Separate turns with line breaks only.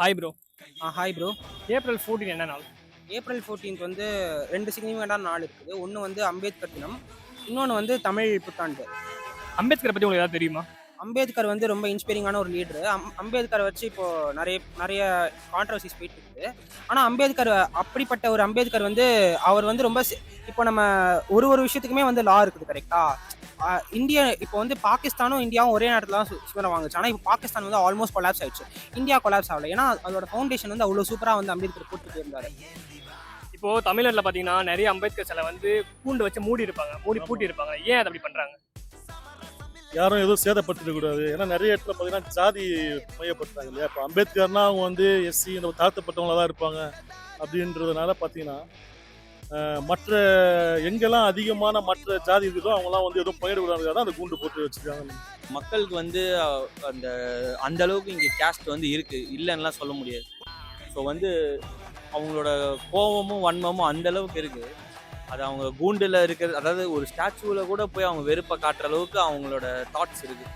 Hi bro.
Hi bro.
April 14 என்ன நாள்?
April 14 வந்து 2 சிக்னிஃபிகன்ட்டான நாள் இருக்குது. ஒண்ணு வந்து அம்பேத்கர் தினம். இன்னொன்னு வந்து தமிழ் புத்தாண்டு.
அம்பேத்கர பத்தி உங்களுக்கு ஏதாவது தெரியுமா?
அம்பேத்கர் வந்து ரொம்ப இன்ஸ்பைரிங்கான ஒரு லீடரு. அம்பேத்கர வச்சு இப்போ நெறைய நெறைய கான்ட்ரோவர்சிஸ் போயிட்டு இருக்குது. ஆனா அம்பேத்கர் அப்படிப்பட்ட ஒரு அம்பேத்கர் வந்து அவர் வந்து ரொம்ப இப்போ நம்ம ஒரு ஒரு விஷயத்துக்குமே வந்து லா இருக்குது கரெக்ட்டா? இந்தியா இப்போ வந்து பாகிஸ்தானும், இந்தியாவும் ஒரே நேரத்துல தான் சுதந்திரம் வாங்குச்சு. ஆனா இப்போ பாகிஸ்தான் வந்து ஆல்மோஸ்ட் கொலாப்ஸ் ஆயிடுச்சு. இந்தியா கொலாப்ஸ் ஆகல. ஏன்னா அதோட ஃபவுண்டேஷன் வந்து அவ்வளோ சூப்பரா வந்து அம்பேத்கர் போட்டு போயிருந்தாரு.
இப்போ தமிழ்நாட்டுல பார்த்தீங்கன்னா, நெறைய அம்பேத்கர் சிலை வந்து கூண்டு வச்சு மூடி இருப்பாங்க. மூடி பூட்டி இருப்பாங்க. ஏன் அத அப்படி பண்றாங்க?
யாரும் எதுவும் சேதப்படுத்திடக்கூடாது. ஏன்னா நிறைய இடத்துல பார்த்தீங்கன்னா ஜாதி மையப்படுத்துறாங்க இல்லையா? இப்போ அம்பேத்கர்னா அவங்க வந்து எஸ்சி இந்த தாழ்த்தப்பட்டவங்களா தான் இருப்பாங்க அப்படின்றதுனால பார்த்தீங்கன்னா, மற்ற எங்கெல்லாம் அதிகமான மற்ற ஜாதி இருக்குதோ அவங்கலாம் வந்து எதுவும் பயிரிடாதுக்காக தான் அந்த கூண்டு போட்டு வச்சுருக்காங்க.
மக்களுக்கு வந்து அந்த அந்த அளவுக்கு இங்கே கேஸ்ட் வந்து இருக்கு இல்லைன்னுலாம் சொல்ல முடியாது. ஸோ வந்து அவங்களோட கோபமும் வன்மமும் அந்த அளவுக்கு இருக்கு. அது அவங்க கூண்டில் இருக்கிறது, அதாவது ஒரு ஸ்டாச்சுவில் கூட போய் அவங்க வெறுப்பை காட்டுற அளவுக்கு அவங்களோட தாட்ஸ் இருக்கு.